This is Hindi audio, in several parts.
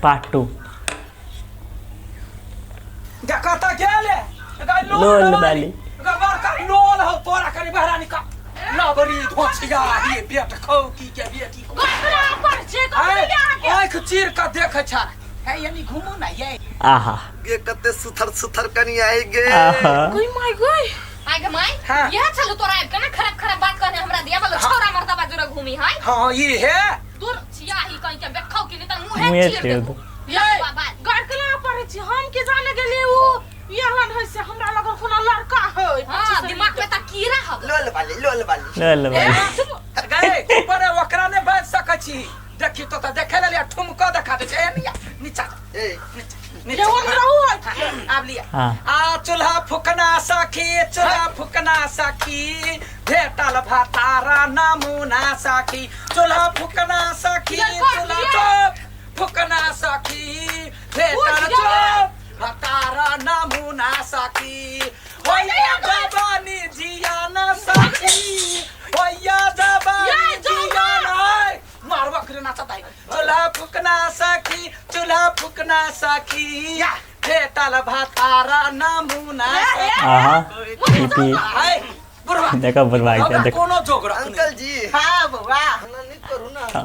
पार्ट 2 देखता गेले लोल वाली गबर का लोल हो तोरा करी बहरानी का लबरी धोछिया ये बेट खौ की के बेटी को गबरा पर छे गबरा आंख चीर का देख छ है यानी घुमो ना ये आहा गे कते सुथर सुथर कनी आई गे आहा कोई माय गई आगे माय हाँ। यह चलो तोरा आब के ना खराब खराब बात करने हमरा दिया बोलो छोरा मर्दा बाजुरा घूमी है हां ये है दूर छिया ही कहीं के बेखौ के त मुहे मुहे चीर चीर दो। दे ये गड़कला पर छी हम के जाने गेली उ यहन है से हमरा लगन कोनो लड़का है हां दिमाग में त कीड़ा हो लोल वाली लोल वाली गए पर ओकरा ने बाज सक छी देखी तो देखे ले ठुमका देखा दे छै नीचा ए नीचे अब लिया हाँ। आ चूल्हा फुकना सखी चूल्हा फुकना सखी भेटल भातारा नमूना सखी चूल्हा फुकना सखी चूल्हा फुकना सखी भेटल भातारा नमूना सखी होया जवानी जियाना सखी होया जवानी जियाना मारवा करे नाचता है चूल्हा फुकना सखी भेटल भातारा नमूना आहा पीपी बुढ़वा देखो बुढ़वा क्या देखो कोनो जोग रख अंकल जी हां बउआ नहीं करू ना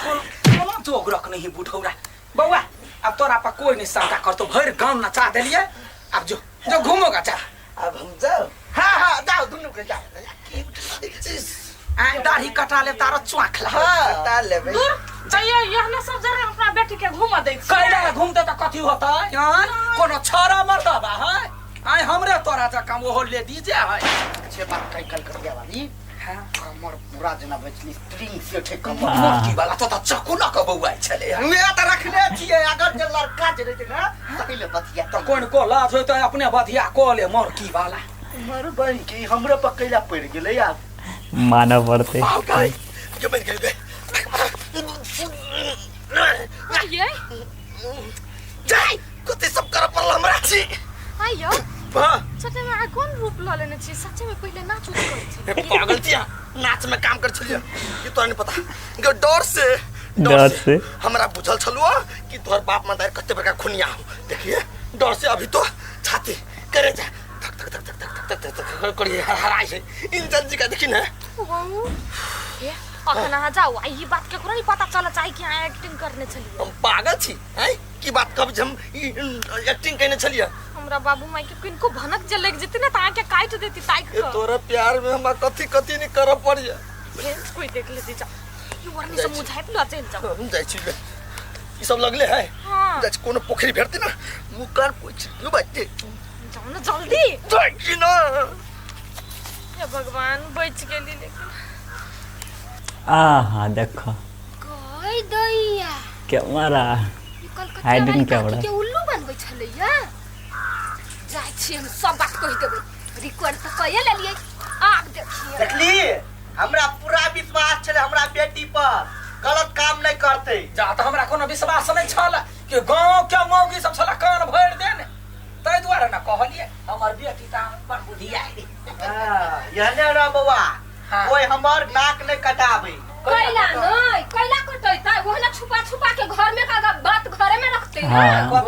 कोनो जोग रख नहीं बुढ़ौरा बउआ अब तोरा पर कोई नहीं शंका कर तो भर गांव नचा देलिए अब जो घूमोगा चा अब हम जाओ हां जाओ दुनु के जाओ आ दाढ़ी कटा ले तारा चुआखला हां टाल लेबे दूर चाहिए यहने सब जरा अपना बेटी के घुमा दे छी कैला घूमते त कथि होता यार कोनो छोरा मर्दा बा है आय हमरे तोरा त काम ओहो ले दीजे है से बात कई कल कर गया वाली हां हमर पूरा जना बचली स्ट्रिंग से ठेक कम मोटकी वाला तो चक्कू न के बउआ छले मैं त रखले छिए अगर जे लड़का जे रहते ना तहिले बतिया तो कोन को लाज होय त अपने बधिया को ले मोरकी वाला मर बन के हमरे पकैला पड़ गेलै यार माना पड़ते आओ गए जो मैं गए ये जाई कते सब कर पर हमरा छी आयो हां सच्चे में कौन रूप ल लेने छी सच्चे में पहले नाच उठ कर छी पागल छिया नाच में काम कर छलिए कि तोरा नहीं पता कि डर से हमरा बुझल छलुआ कि तोहर बाप मदार कते बड़का खुनिया हो देखिए डर से अभी तो छाती करे जा धक धक धक धक धक धक धक करिए हराई से इंजन जी का देखी ना ये अखना जाओ ई बात के कोनो नहीं पता चला चाहिए कि एक्टिंग करने चलिए हम पागल छी हैं की बात कब हम एक्टिंग करने छलिए हमरा बाबू माई के किनको भनक जे लग जति ना ता के काट देती ताई ए तोरा प्यार में हम कथि कथि नहीं कर पड़िए कोई देख लेती जा ये वरनी से मुझाई तो चल जाओ हम जाई छी ई सब लगले है हां जाच कोनो पोखरी भेटते ना मुकार पूछ नु बाटे जाओ ना जल्दी जाई छी ना हे भगवान बच गेली लेकिन आहा देखो कोई दैया क्या मारा हाइडिंग क्या बड़ा के उल्लू बनबै छलैया जाय छी हम सब बात कहि देबै रिकॉर्ड त कइए लेलिए आब देखिए देखली हमरा पूरा विश्वास छले हमरा बेटी पर गलत काम नहीं करते जा त हमरा कोनो विश्वास नहीं छल कि गांव के मौगी सब छला कान भर देने तै द्वारा न कहलिए हमर बेटी त बड़ बुधिया है हां यहने रे बउआ हाँ। कोई हमर नाक नहीं कटावे कैला नहीं कैला कटै त ओहना छुपा छुपा के घर में का बात घरे में रखते ना हाँ।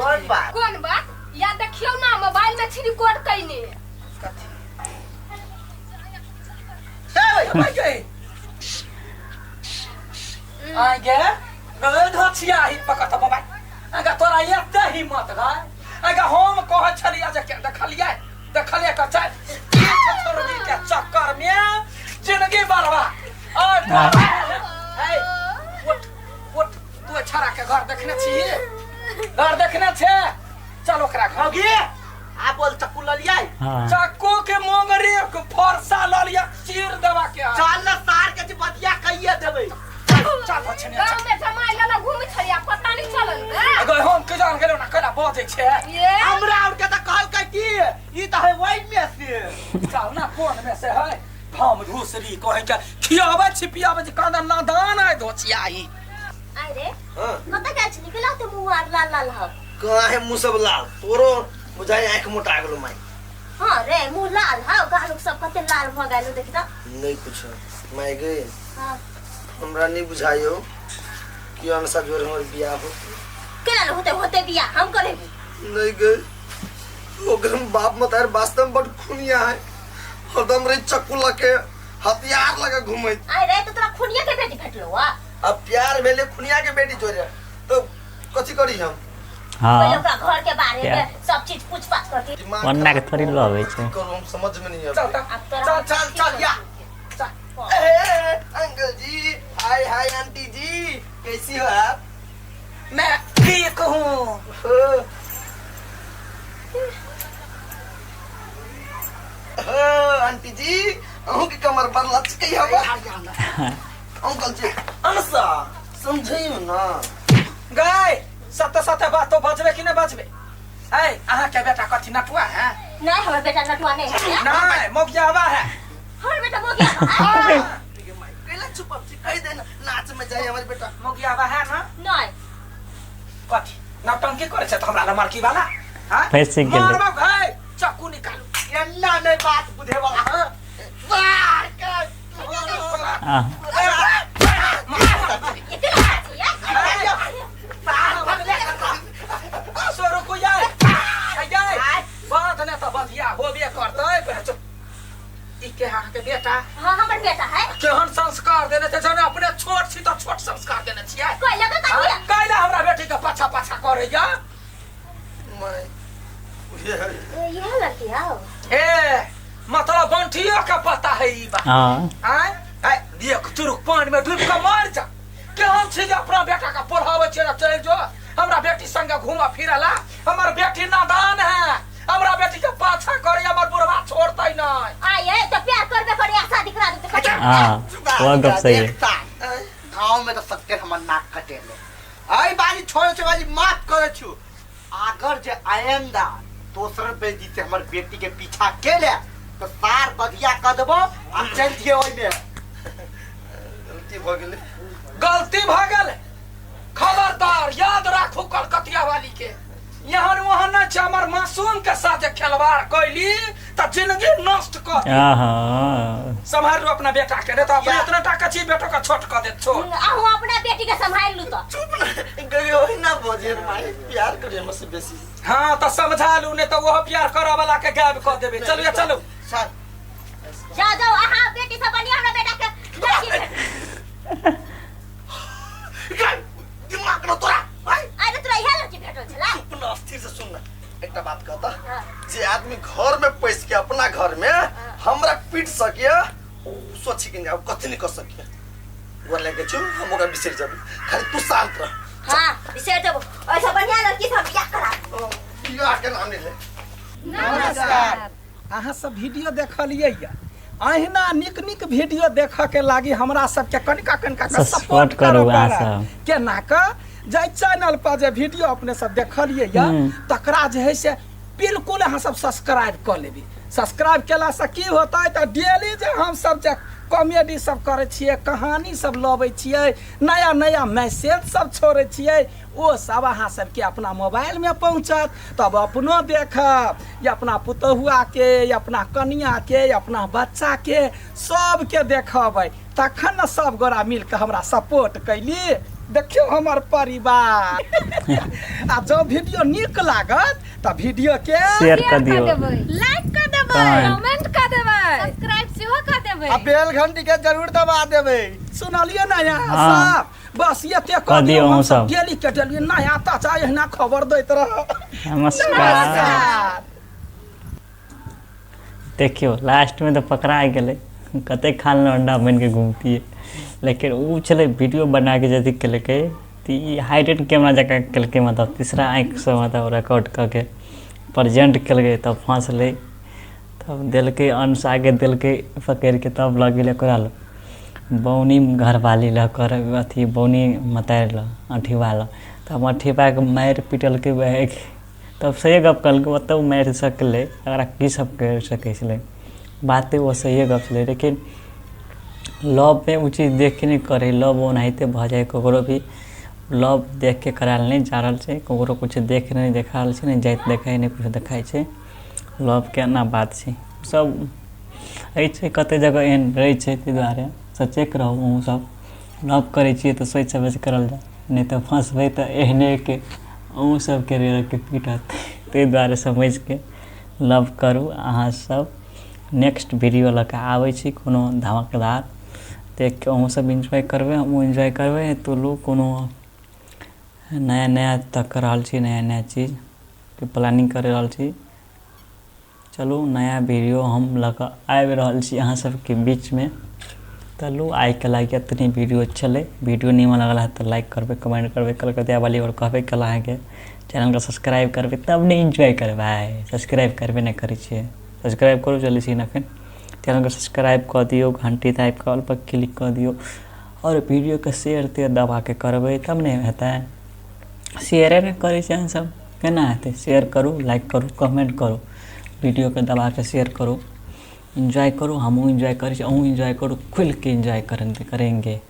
कौन बात या देखियो ना मोबाइल में छी रिकॉर्ड कइने भाई गए आ गए गए धछिया ही पकत मोबाइल अगर तोरा एते हिम्मत गए अगर हम कह छलिया जे देखलिए का चाय छोड़ी के चक्कर में जिंदगी बर्बाद ए उठ तू छरा के घर देखने छी घर देखने छे चलो ओकरा घर होगी आ बोल चक्कू ल लिया हाँ चक्कू के मोंगरी के फरसा ल लिया चीर देवा के चल न सार के बतिया कहिए देबै चल बछने गांव में जमाई लला घूमी छलिया पता नहीं चलल अगर हम के जान गेलो ना कला बजे छे ये हमरा और के त कहल के की ई त है वही में से चल ना कोन में से है हम दूसरी कहे के खियावे छिपियावे जे कांदा नादान है दोचियाही अरे हां कत गए छी निकला ते मुंह लाल लाल ह कहां है मुंह सब लाल तोरो बुझाई आंख मोटा गेलो माई हां रे मुंह लाल ह गालुक सब कते लाल भ गेल देखि त नहीं कुछ माई गए हां हमरा नहीं बुझायो कि अनसा जोर हमर बियाह हो केना होते होते बिया हम करेबी नहीं गए ओकर बाप मतार वास्तव में बड़ खुनिया है हरदम रे चक्कू लके हथियार लगा घूमे आय रे तो तोरा खुनिया के बेटी भेटलो आ अब प्यार भेले खुनिया के बेटी जोरे तो कथी करी हम पहले हाँ ओकरा घर के बारे में सब चीज पूछताछ करती वरना के थोड़ी लवे छे करो हम समझ में नहीं चल आता चल चल चल या अंकल जी हाय हाय आंटी जी कैसी हो आप मैं ठीक हूँ आंटी जी अहू की कमर पर लचकई हो अंकल जी अनसा समझियो ना गए सत्य सत्य बात तो बजबे कि नहीं बजबे है अहाँ के बेटा कथी नटुआ है नहीं हमर बेटा नटुआ नहीं है नहीं मोगियावा है हमर बेटा मोगिया कैला चुप कह देना नाच में जाए हमारे बेटा मोगियावा है ना नहीं कथी नौटंकी करे छे तो हमरा ल मार्की वाला हां फंस गेल मारबा भाई चाकू निकालू एल्ला ने बात बुझे वाला हां वाह हाँ सोरो को यार आय बात ने तो बधिया होबे करतै पहचो ई के हां के बेटा हां हमर बेटा है केहन संस्कार देने थे जने अपने छोट छी तो छोट संस्कार देने छियै कोई लगा का काइला हमरा बेटी के पाछा पाछा करे या मैं ये लड़की आओ ए मतलब बंठियो का पता है ई बात हाँ आय आय देख चुरुक पानी में डूब के मर जा केहन छी जे अपना बेटा का पढ़ावे छै ना चल जो हमरा बेटी संगे घुमा फिरला हमर बेटी नादान है हमरा बेटी के पाछा करे हमर बुढ़वा छोड़तै नहीं आये तो प्यार करबे करे शादी करा देते हाँ वो गप सही है गांव में तो सबके हमर नाक कटेले आई बाजी छोड़े छे बाजी माफ करे छु अगर जे आयंदा दोसर बेटी से हमर बेटी के पीछा केले तो सार बधिया क देबो आ चल दिए ओइ में गलती भ गेलै गलती भ गेल खबरदार याद राखू कलकतिया वाली के यहाँ वहाँ न हमर मासूम के साथ खिलवाड़ कैली त जिंदगी नष्ट कर हाँ संभाल अपना बेटा के नहीं तो अपने इतना टाका छी बेटो का छोट कर दे छोड़ आहू अपना बेटी के संभाल लू तो चुप ना गयो ही ना बजे माई प्यार करे हमसे बेसी हाँ तो समझा लू नहीं तो वो प्यार करे वाला के गायब कर देबे चलो चलो सर जा जाओ आहा बेटी से बढ़िया हमरा बेटा के लड़की दिमाग न तोरा अरे तोरा इहे लड़की भेटल छला अपना अस्थिर से सुनना एकटा बात कहता जे आदमी घर में पैस के अपना घर में हमरा पीट सके सोची कि अब कथि नहीं कर सके वो लेके छु हम ओकरा बिसर जाबे खाली तू शांत रह हां बिसर देबो ऐसा बढ़िया लड़की से बियाह करा बियाह के नाम ले नमस्कार अहाँ सब वीडियो देखलियै या अहिना निक निक वीडियो देखा के लागी हमरा सबके कनिका कनिका सपोर्ट करू अहाँ सब केना का जे चैनल पर जे वीडियो अपने सब देखलियै या तकरा जे है से बिल्कुल अहाँ सब सब्सक्राइब कर लेबी सब्सक्राइब केला से की होता है तो डेली जे हम सब जे कॉमेडी सब करे छियै कहानी सब लबै छियै नया नया मैसेज सब छोड़े छियै वो सब अहाँ सबके अपना मोबाइल में पहुँचत तब अपनो देखब या अपना पुतहुआ के या अपना कनिया के या अपना बच्चा के सबके देखबै तखन न सब गोरा मिल के हमरा सपोर्ट कैली देखियो हमर परिवार आ जो वीडियो निक लागत त वीडियो के शेयर कर दियो लाइक कर देबै कमेंट कर देबै सब्सक्राइब सेहो कर देबै आ बेल घंटी के जरूर दबा देबै सुनलिए ना यहाँ हाँ। सब बस ये ते कह दियो हम सब गेली के डेली नया ताजा एहना खबर दैत रह नमस्कार देखियो लास्ट में तो पकड़ा गेले कते खाल अंडा बन के घूमती है लेकिन वो चले वीडियो बना के जैसे कलके तो हाइटेड कैमरा जगह कलके मतलब तीसरा आँख से मतलब रिकॉर्ड करके प्रेजेंट कलके तब फंस ले तब दिल के अंश आगे दिल के पकड़ के तब लगे ओकरा बौनी घर वाली कर अथी बौनी मतार अठी वाला तब अठी पा के मार पिटल के बह तब सही गप कल के ओतऽ मार सकले अगर की सब कर सकै छलै बातें वो सही गप छलै लेकिन लव में वो चीज़ देख के नहीं करे लव ओनाहिते भ जाए ककरो भी लव देख के कराल नहीं जा रहा है ककरो कुछ देख नहीं देखा रहा है जाइत देखाई नहीं कुछ देखाई है लव के ना बात है सब ऐसे कते जगह एहन रहे छै ताहि दुआरे सचेत रहू अहूँ सब लव करे छिए तो सोच समझ करल जाए नहीं तो फंसबै तो एहने के अहूँ सबके रे के पीटत ताहि दुआरे समझ के लव करू अहाँ सब। नेक्स्ट वीडियो लऽ कऽ आबै छी कोनो धमाकेदार, देख के अहूँ सब एंजॉय करबै हमहूँ एंजॉय करबै। तो लोग कोनो नया नया तक रहल छी, नया नया चीज के प्लानिंग कर रहल छी। चलू नया वीडियो हम लऽ कऽ आबि रहल छी अहाँ सबके बीच में। चलू आइ के लाइक इतनी वीडियो छलै, वीडियो नीमन लगल है तो लाइक करबै, कमेंट करबै, कलकतिया वाली और कहबै कल अहाँके चैनल को सब्सक्राइब करबै तब ने एंजॉय करबै। सब्सक्राइब करबे नहीं करै छियै, सब्सक्राइब करू जल्दी से फिर चैनल को सब्सक्राइब कर दियो, घंटी टाइप कॉल पर क्लिक कर दियो और वीडियो के शेयर ते दबा के करबै तब नहीं हेतै। शेयर नहीं करै छियै सब केना हेतै। शेयर करू, लाइक करू, कमेंट करू, वीडियो के दबा के शेयर करू, एंजॉय करो, हमहूँ एंजॉय करें, अहूँ एंजॉय करो, खुल के एंजॉय करेंगे।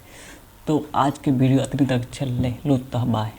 तो आज की वीडियो इतनी तक चल लो, बाय।